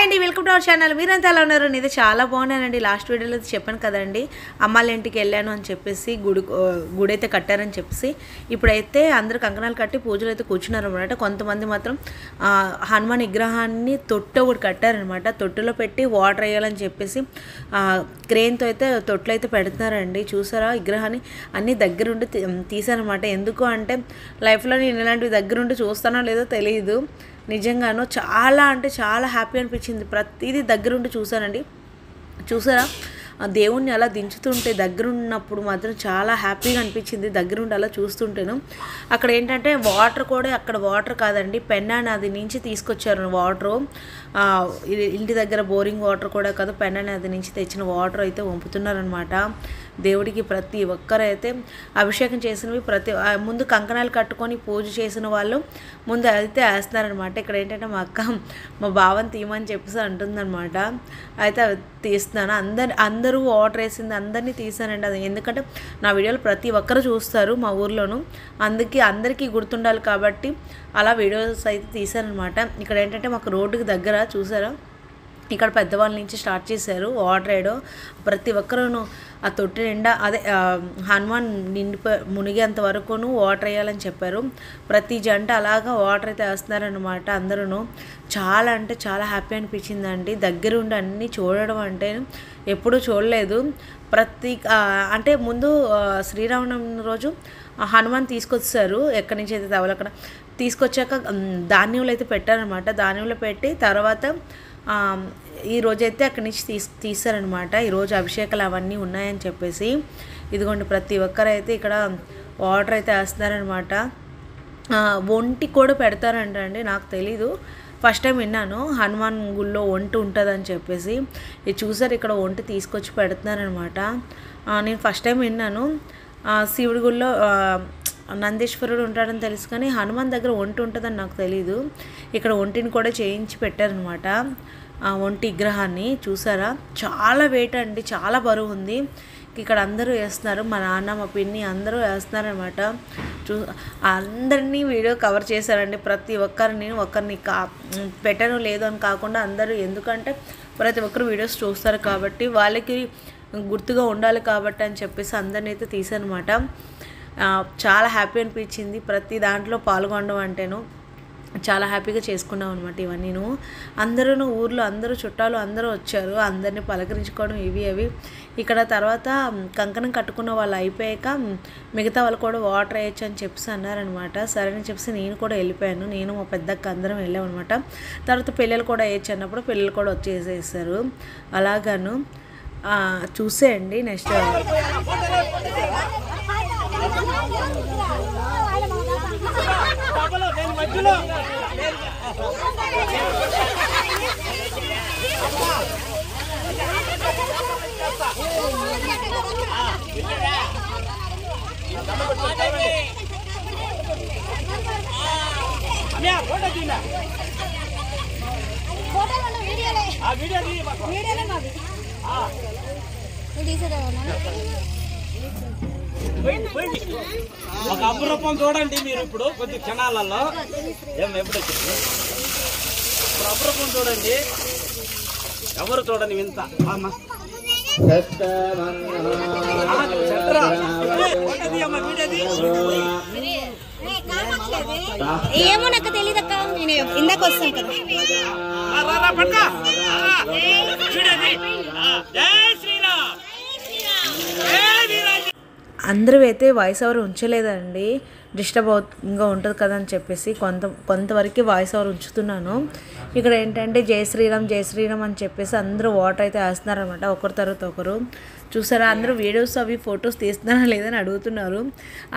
అండి, welcome to our channel. మీరంతా ఎలా ఉన్నారు? నేను చాలా బాగున్నానండి. లాస్ట్ వీడియోలో చెప్పాను కదండి, అమ్మాళ్ళ ఇంటికి వెళ్ళాను అని చెప్పేసి గుడి అయితే కట్టారని చెప్పేసి ఇప్పుడైతే అందరు కంకణాలు కట్టి పూజలు అయితే కూర్చున్నారు అనమాట. కొంతమంది మాత్రం హనుమాన్ విగ్రహాన్ని తొట్టు ఒకటి కట్టారనమాట. తొట్టులో పెట్టి వాటర్ వేయాలని చెప్పేసి క్రేన్తో అయితే తొట్లు అయితే పెడుతున్నారండి. చూసారా విగ్రహాన్ని అన్నీ దగ్గరుండి తీసారనమాట. ఎందుకు అంటే లైఫ్లో నేను ఇలాంటివి దగ్గరుండి చూస్తానో లేదో తెలియదు. నిజంగాను చాలా అంటే చాలా హ్యాపీ అనిపించింది. ప్రతిదీ దగ్గరుండి చూసానండి. చూసారా దేవుణ్ణి అలా దించుతుంటే దగ్గరున్నప్పుడు మాత్రం చాలా హ్యాపీగా అనిపించింది. దగ్గరుండి అలా చూస్తుంటేను. అక్కడ ఏంటంటే వాటర్ కూడా అక్కడ వాటర్ కాదండి, పెన్నా నది నుంచి తీసుకొచ్చారు వాటరు. ఇంటి దగ్గర బోరింగ్ వాటర్ కూడా కాదు, పెన్నా నది నుంచి తెచ్చిన వాటర్ అయితే వంపుతున్నారనమాట. దేవుడికి ప్రతి ఒక్కరైతే అభిషేకం చేసినవి ముందు కంకణాలు కట్టుకొని పూజ చేసిన వాళ్ళు ముందు అయితే వేస్తున్నారనమాట. ఇక్కడ ఏంటంటే మా అక్క మా బావని తీయమని చెప్పేసి అంటుందన్నమాట. అయితే తీస్తున్నాను. అందరూ వాటర్ వేసింది అందరినీ తీసానండి. అది ఎందుకంటే నా వీడియోలు ప్రతి ఒక్కరు చూస్తారు మా ఊర్లోను, అందరికీ గుర్తుండాలి కాబట్టి అలా వీడియోస్ అయితే తీసానమాట. ఇక్కడ ఏంటంటే మాకు రోడ్డుకి దగ్గర చూసారా, ఇక్కడ పెద్దవాళ్ళ నుంచి స్టార్ట్ చేశారు వాటర్ వేయడం. ప్రతి ఒక్కరూ ఆ తొట్టి నిండా అదే హనుమాన్ మునిగేంత వరకును వాటర్ వేయాలని చెప్పారు. ప్రతి జంట అలాగా వాటర్ అయితే వేస్తున్నారనమాట. అందరూ చాలా అంటే చాలా హ్యాపీ అనిపించిందండి. దగ్గరుండి అన్నీ చూడడం అంటే ఎప్పుడూ చూడలేదు. అంటే ముందు శ్రీరామనవమి రోజు హనుమాన్ తీసుకొచ్చారు, ఎక్కడి నుంచి అయితే తవలు అక్కడ తీసుకొచ్చాక ధాన్యంలో అయితే పెట్టారనమాట. ధాన్యంలో పెట్టి తర్వాత ఈరోజైతే అక్కడి నుంచి తీసారనమాట. ఈరోజు అభిషేకాలు అవన్నీ ఉన్నాయని చెప్పేసి ఇదిగోండి ప్రతి ఒక్కరైతే ఇక్కడ వాటర్ అయితే వేస్తున్నారనమాట. ఒంటి కూడా పెడతారంటండి, నాకు తెలీదు, ఫస్ట్ టైం విన్నాను హనుమాన్ గుళ్ళో ఒంటి ఉంటుందని చెప్పేసి. ఇది చూసారు, ఇక్కడ ఒంటి తీసుకొచ్చి పెడుతున్నారనమాట. నేను ఫస్ట్ టైం విన్నాను. శివుడి గుళ్ళో నందీశ్వరుడు ఉంటాడని తెలుసు, కానీ హనుమాన్ దగ్గర ఒంటి ఉంటుందని నాకు తెలీదు. ఇక్కడ ఒంటిని కూడా చేయించి పెట్టారనమాట. ఒంటి విగ్రహాన్ని చూసారా, చాలా వెయిట్ అండి, చాలా బరువు ఉంది. ఇక్కడ అందరూ వేస్తున్నారు, మా నాన్న మా పిన్ని అందరూ వేస్తున్నారనమాట. అందరినీ వీడియో కవర్ చేశారండి. ప్రతి ఒక్కరిని పెట్టను లేదు అని కాకుండా అందరూ, ఎందుకంటే ప్రతి ఒక్కరు వీడియోస్ చూస్తారు కాబట్టి వాళ్ళకి గుర్తుగా ఉండాలి కాబట్టి అని చెప్పేసి అందరిని అయితే తీసానమాట. చాలా హ్యాపీ అనిపించింది ప్రతి దాంట్లో పాల్గొనడం అంటేను. చాలా హ్యాపీగా చేసుకున్నాం అనమాట. ఇవన్నీ అందరూ ఊర్లో అందరూ చుట్టాలు అందరూ వచ్చారు, అందరినీ పలకరించుకోవడం అవి. ఇక్కడ తర్వాత కంకణం కట్టుకున్న వాళ్ళు అయిపోయాక మిగతా వాళ్ళు కూడా వాటర్ వేయచ్చు అని చెప్పేసి అన్నారనమాట. సరే అని చెప్పేసి నేను కూడా వెళ్ళిపోయాను. నేను మా పెద్దక్క అందరం వెళ్ళామన్నమాట. తర్వాత పిల్లలు కూడా వేయచ్చు అన్నప్పుడు పిల్లలు కూడా వచ్చేసేసారు. అలాగాను చూసేయండి. నెక్స్ట్ ఒక అపురూపం చూడండి మీరు ఇప్పుడు కొద్ది క్షణాలలో. ఎప్పుడు అపురూపం చూడండి, ఎవరు చూడండి వింత. ఏమో నాకు తెలియదు అక్క, నేను ఇందాక వస్తాను కదా. అందరూ అయితే వాయిస్ ఓవర్ ఉంచలేదండి, డిస్టర్బ్ అవుతుంగా ఉంటుంది కదా అని చెప్పేసి కొంతవరకు వాయిస్ ఓవర్ ఉంచుతున్నాను. ఇక్కడ ఏంటంటే జై శ్రీరామ్ జై శ్రీరామ్ అని చెప్పేసి అందరూ వాటర్ అయితే వేస్తున్నారనమాట, ఒకరి తర్వాత ఒకరు. చూసారా, అందరూ వీడియోస్ అవి ఫొటోస్ తీస్తున్నారా లేదని అడుగుతున్నారు.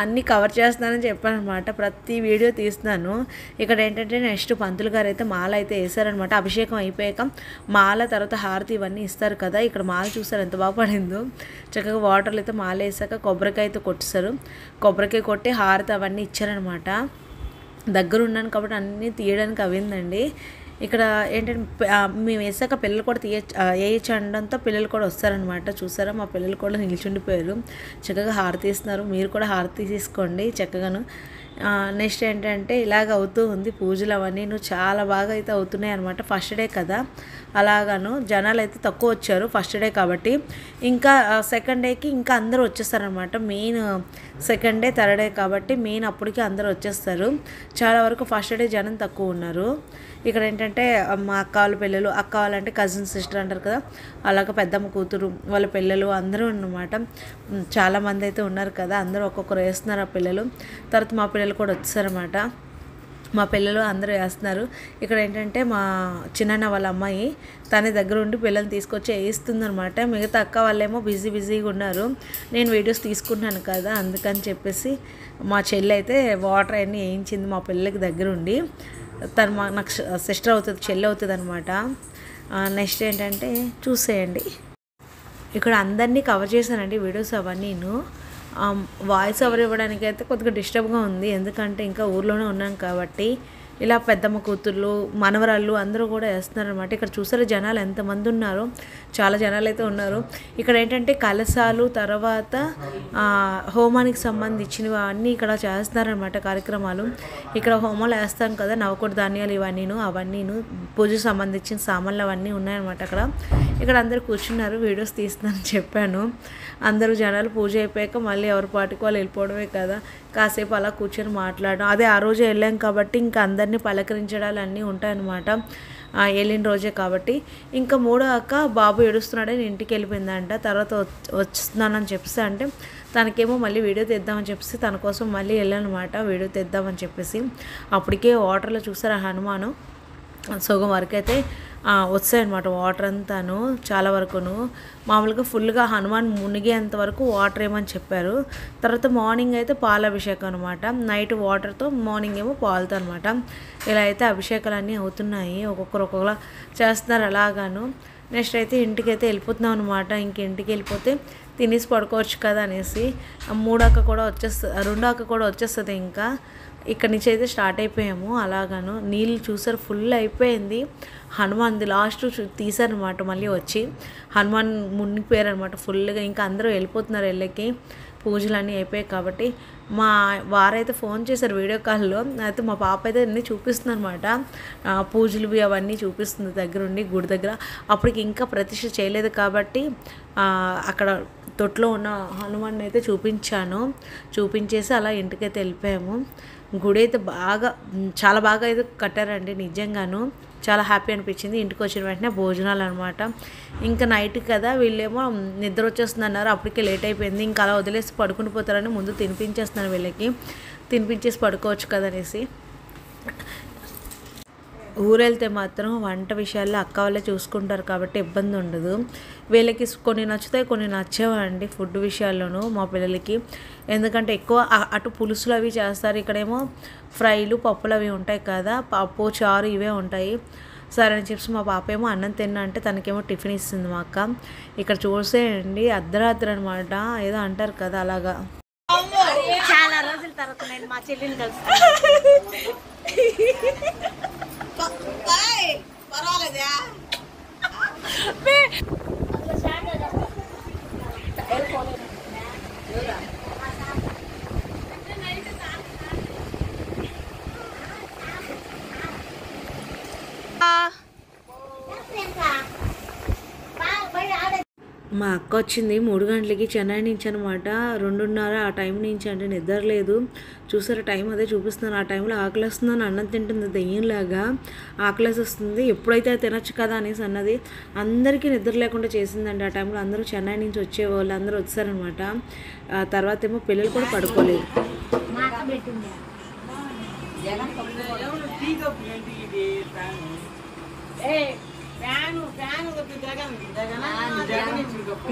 అన్నీ కవర్ చేస్తున్నానని చెప్పాను అనమాట. ప్రతి వీడియో తీస్తున్నాను. ఇక్కడ ఏంటంటే నెక్స్ట్ పంతులు గారు అయితే మాల అయితే వేసారనమాట. అభిషేకం అయిపోయాక మాల తర్వాత హారతి ఇవన్నీ ఇస్తారు కదా. ఇక్కడ మాల చూసారు ఎంత బాగా పడిందో. చక్కగా వాటర్లు అయితే మాల వేసాక కొబ్బరికాయ అయితే కొట్టేశారు. కొబ్బరికాయ కొట్టి హారతి అవన్నీ ఇచ్చారనమాట. దగ్గర ఉన్నాను కాబట్టి అన్నీ తీయడానికి అవిందండి. ఇక్కడ ఏంటంటే మేము వేసాక పిల్లలు కూడా వేయచ్చు అనడంతో పిల్లలు కూడా వస్తారనమాట. చూసారా, మా పిల్లలు కూడా నిల్చుండిపోయారు, చక్కగా హారతి ఇస్తున్నారు. మీరు కూడా హారతి తీసుకోండి చక్కగాను. నెక్స్ట్ ఏంటంటే ఇలాగ అవుతూ ఉంది పూజలు అవన్నీ చాలా బాగా అయితే అవుతున్నాయి అనమాట. ఫస్ట్ డే కదా, అలాగాను జనాలు అయితే తక్కువ వచ్చారు ఫస్ట్ డే కాబట్టి. ఇంకా సెకండ్ డేకి ఇంకా అందరూ వచ్చేస్తారనమాట. Main second day third day కాబట్టి మెయిన్ అప్పటికి అందరూ వచ్చేస్తారు. చాలా వరకు ఫస్ట్ డే జనం తక్కువ ఉన్నారు. ఇక్కడ ఏంటంటే మా అక్క వాళ్ళ పిల్లలు, అక్క వాళ్ళంటే కజిన్ సిస్టర్ అంటారు కదా, అలాగ పెద్దమ్మ కూతురు వాళ్ళ పిల్లలు అందరూ అన్నమాట. చాలామంది అయితే ఉన్నారు కదా, అందరూ ఒక్కొక్కరు వేస్తున్నారు ఆ పిల్లలు. తర్వాత మా పిల్లలు కూడా వచ్చారన్నమాట. మా పిల్లలు అందరూ వేస్తున్నారు. ఇక్కడ ఏంటంటే మా చిన్నన్న వాళ్ళ అమ్మాయి తన దగ్గర ఉండి పిల్లల్ని తీసుకొచ్చి వేస్తుందనమాట. మిగతా అక్క వాళ్ళేమో బిజీగా ఉన్నారు. నేను వీడియోస్ తీసుకుంటున్నాను కదా, అందుకని చెప్పేసి మా చెల్లి అయితే వాటర్ అన్నీ వేయించింది మా పిల్లలకి దగ్గర ఉండి. తను నాకు సిస్టర్ అవుతుంది, చెల్లి అవుతుంది అనమాట. నెక్స్ట్ ఏంటంటే చూసేయండి, ఇక్కడ అందరినీ కవర్ చేశానండి వీడియోస్ అవన్నీను. వాయిస్ ఓవర్ ఇవ్వడానికి అయితే కొద్దిగా డిస్టర్బ్గా ఉంది, ఎందుకంటే ఇంకా ఊర్లోనే ఉన్నాను కాబట్టి. ఇలా పెద్దమ్మ కూతుర్లు, మనవరాళ్ళు అందరూ కూడా వేస్తున్నారనమాట. ఇక్కడ చూసారు జనాలు ఎంతమంది ఉన్నారు, చాలా జనాలు అయితే ఉన్నారు. ఇక్కడ ఏంటంటే కలశాలు, తర్వాత హోమానికి సంబంధించినవి అన్నీ ఇక్కడ చేస్తున్నారనమాట కార్యక్రమాలు. ఇక్కడ హోమాలు వేస్తాను కదా, నవకోటి ధాన్యాలు అవన్నీను పూజకు సంబంధించిన సామాన్లు అవన్నీ ఉన్నాయన్నమాట అక్కడ. ఇక్కడ అందరూ కూర్చున్నారు, వీడియోస్ తీస్తున్నానని చెప్పాను. అందరూ జనాలు పూజ అయిపోయాక మళ్ళీ ఎవరి పాటికి వాళ్ళు వెళ్ళిపోవడమే కదా, కాసేపు అలా కూర్చొని మాట్లాడడం. అదే ఆ రోజే వెళ్ళాం కాబట్టి ఇంకా అందరినీ పలకరించడాలు అన్నీ ఉంటాయన్నమాట, వెళ్ళిన రోజే కాబట్టి. ఇంకా మూడో అక్క బాబు ఏడుస్తున్నాడని ఇంటికి వెళ్ళిపోయిందంట. తర్వాత వస్తున్నానని చెప్పేసి అంటే తనకేమో మళ్ళీ వీడియో తెద్దామని చెప్పేసి తన కోసం మళ్ళీ వెళ్ళానమాట వీడియో తెద్దామని చెప్పేసి. అప్పటికే వాటర్లో చూసారు హనుమాను సగం వరకు అయితే వచ్చాయన్నమాట వాటర్ అంతాను, చాలా వరకును. మామూలుగా ఫుల్గా హనుమాన్ మునిగేంత వరకు వాటర్ ఏమని చెప్పారు. తర్వాత మార్నింగ్ అయితే పాలాభిషేకం అనమాట, నైట్ వాటర్తో, మార్నింగ్ ఏమో పాలతో అనమాట. ఇలా అయితే అభిషేకాలు అన్నీ అవుతున్నాయి, ఒక్కొక్కరు చేస్తున్నారు అలాగాను. నెక్స్ట్ అయితే ఇంటికి అయితే వెళ్ళిపోతున్నాం అనమాట. ఇంక ఇంటికి వెళ్ళిపోతే తినేసి పడుకోవచ్చు కదా అనేసి రెండో అక్క కూడా వచ్చేస్తుంది. ఇంకా ఇక్కడ నుంచి అయితే స్టార్ట్ అయిపోయాము అలాగాను. నీళ్ళు చూసారు ఫుల్ అయిపోయింది. హనుమాన్ది లాస్ట్ తీసారనమాట, మళ్ళీ వచ్చి హనుమాన్ మునిగిపోయారు అనమాట ఫుల్గా. ఇంకా అందరూ వెళ్ళిపోతున్నారు ఇళ్ళకి, పూజలు అన్నీ అయిపోయాయి కాబట్టి. మా వారైతే ఫోన్ చేశారు వీడియో కాల్లో. అయితే మా పాప అయితే అన్నీ చూపిస్తుంది అనమాట, పూజలు అవన్నీ చూపిస్తుంది దగ్గరుండి గుడి దగ్గర. అప్పటికి ఇంకా ప్రతిష్ఠ చేయలేదు కాబట్టి అక్కడ తొట్లో ఉన్న హనుమాన్ అయితే చూపించేసి అలా ఇంటికైతే వెళ్ళిపోయాము. గుడి అయితే చాలా బాగా అయితే కట్టారండి, నిజంగాను చాలా హ్యాపీ అనిపించింది. ఇంటికి వచ్చిన వెంటనే భోజనాలు అనమాట. ఇంకా నైట్ కదా, వీళ్ళేమో నిద్ర వచ్చేస్తుంది అన్నారు, అప్పటికే లేట్ అయిపోయింది. ఇంకా అలా వదిలేసి పడుకుని పోతారని ముందు తినిపించేస్తున్నాను వీళ్ళకి, తినిపించేసి పడుకోవచ్చు కదనేసి. ఊరెళ్తే మాత్రం వంట విషయాల్లో అక్క వాళ్ళే చూసుకుంటారు కాబట్టి ఇబ్బంది ఉండదు. వీళ్ళకి కొన్ని నచ్చుతాయి, కొన్ని నచ్చవండి ఫుడ్ విషయాల్లోనూ మా పిల్లలకి. ఎందుకంటే ఎక్కువ అటు పులుసులు అవి చేస్తారు, ఇక్కడేమో ఫ్రైలు పప్పులు అవి ఉంటాయి కదా, పప్పు చారు ఇవే ఉంటాయి. సరే అని చెప్పి మా పాప ఏమో అన్నం తిన్నా అంటే తనకేమో టిఫిన్ ఇస్తుంది మా అక్క. ఇక్కడ చూసేయండి అర్ధరాత్రి అనమాట, ఏదో అంటారు కదా అలాగా. చాలా రోజుల తర్వాత నేను మా చెల్లిని కలుస్తాను. మా అక్క వచ్చింది 3 గంటలకి చెన్నై నుంచి అనమాట. 2:30 ఆ టైం నుంచి, అంటే నిద్ర లేదు. చూసారా టైం అదే చూపిస్తున్నాను. ఆ టైంలో ఆకలి వస్తుందని అన్నం తింటుంది దెయ్యంలాగా, ఆకలేసి వస్తుంది, ఎప్పుడైతే తినొచ్చు కదా అనేసి అన్నది. అందరికీ నిద్ర లేకుండా చేసిందండి ఆ టైంలో. అందరూ చెన్నై నుంచి వచ్చేవాళ్ళు అందరూ వచ్చారనమాట. తర్వాత ఏమో పిల్లలు కూడా పడుకోలేదు.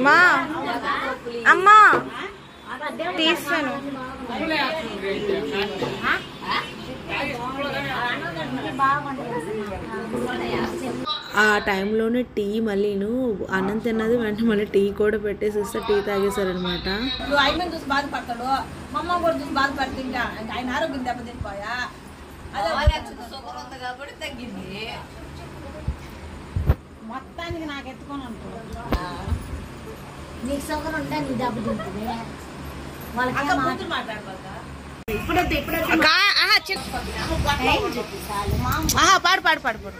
మా అమ్మా తీస్తాను. ఆ టైంలోనే టీ మళ్ళీను అన్నం తిన్నది వెంటనే మళ్ళీ టీ కూడా పెట్టేసిస్తే టీ తాగేశారనమాట. ఆయన చూసి బాధపడతాడు, మా అమ్మ కూడా చూసి బాధపడితే ఇంకా ఆయన ఆరోగ్యం దెబ్బతినిపోయా. షుగర్ ఉంది కాబట్టి తగ్గింది. మొత్తానికి నాకు ఎత్తుకొని ఉంటాడు. నీకు షుగర్ ఉంటే నీ దెబ్బతింటుంది. కూతురు మాట్లాడబాక పాడు పాడు పాడు పాడు.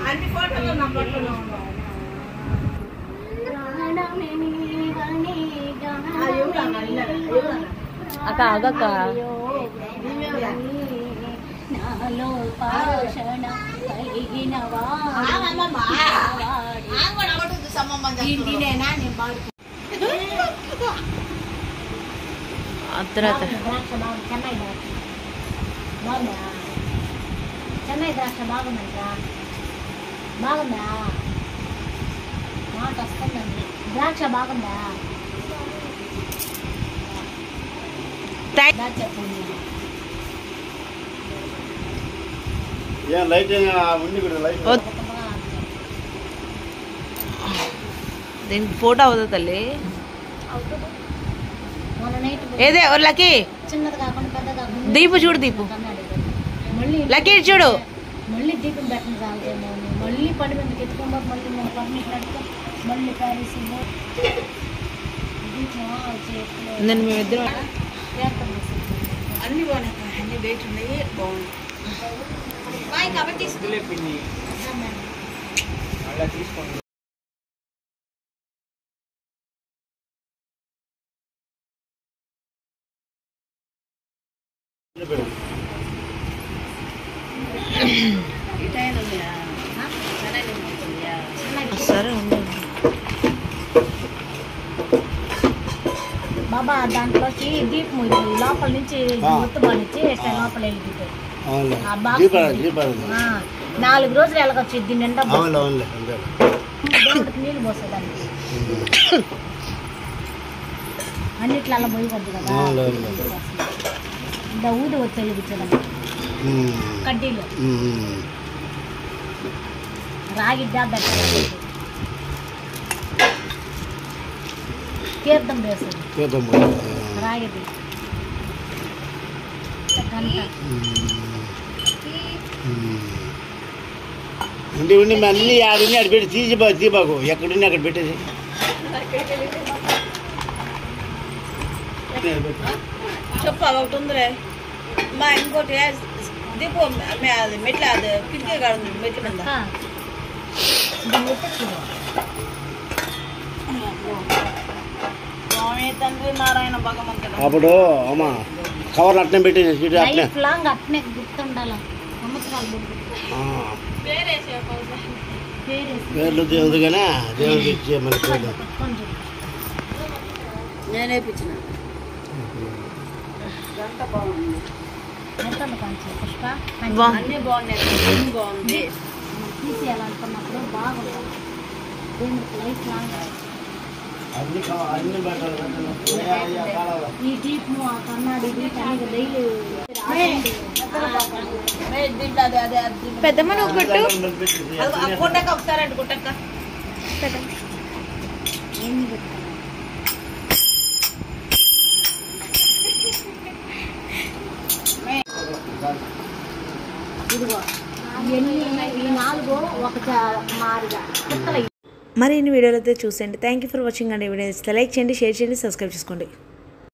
అన్ని ఫోటోలు నా పట్టులో అక్క ఆగక్క. చెన్నై ద్రాక్ష బాగుందంటా. బాగుందా మాట వస్తుందండి. ద్రాక్ష బాగుందా దీనికి ఫోటో అవుతుంది తల్లి. మొన్న నైట్ ఏదే లక్కీ చిన్నది కాకుండా పెద్ద కాకుండా దీపు చూడు. దీపు మళ్ళీ లక్కీ చూడు. మళ్ళీ దీపం పెట్టిన చాలుదేమో. మళ్ళీ పడి మీదకి ఎత్తుకోబోతు. మళ్ళీ నేను పర్మిషన్ అడిగితే మళ్ళీ ప్యారిస్ దీపం నేను మేమిద్దరం అన్ని బాగున్నాయి. అన్ని వెయిట్ ఉన్నాయి. బాగుంది. కాబట్టి తీసుకోండి. సరే బాబా దాంట్లోకి దీపం ఇది లోపల నుంచి గుర్తు పనిచ్చి లోపల వెళ్ళిపోతాయి. 4 రోజులు ఎలాగొచ్చి దీని నిండా దేవుడికి నీళ్ళు పోసేదాన్ని. అన్నిట్లో అలా పోయకూడదు కదా. ఇంకా ఊది వచ్చి వెలిగించడం కడ్డీలో రాగి పెట్టాలి. తీర్థం వేసేది రాగిది గంట. ఉండి ఉండి అన్ని ఆడిని అడి పెట్టి తీబాకు ఎక్కడుండి అక్కడ పెట్టేసి చెప్పు. ఒకటి ఉందిలే మా ఇంకోటి దీపం అది మెట్ల అది కిటికీ కాదు మెట్ల మీద తండ్రి నారాయణ భగవంతుడు. అప్పుడు అమ్మా కవర్లు అట్నే పెట్టేసి అట్నే లాంగ్ అట్నే గుర్తుండాలి. సంవత్సరాలు పేర్లు దేవుడు కానీ దేవుడికి ఇచ్చే మన పేర్లు నేనే పిచ్చిన పుష్ప అన్ని బాగున్నాయి. అన్ని బాగుంది. తీసేయాలనుకున్నప్పుడు బాగుంది. దేవుడికి లైఫ్ లాంగ్ అన్ని ఈ దీపము ఆ కన్నాడి దీపానికి డైలీ దీంట్లో అదే అదే పెద్దమ్మ నువ్వు కొట్టు. గుట్టక్క ఒకసారి అండి గుట్టక్క ఇదిగో ఇవన్నీ ఈ 4 ఒక మారిగా కుక్కలు. మరి ఇన్ని వీడియోలు అయితే చూసేయండి. థ్యాంక్ యూ ఫర్ వాచింగ్ అండి. వీడియో లైక్ చేయండి, షేర్ చేయండి, సబ్స్క్రైబ్ చేసుకోండి.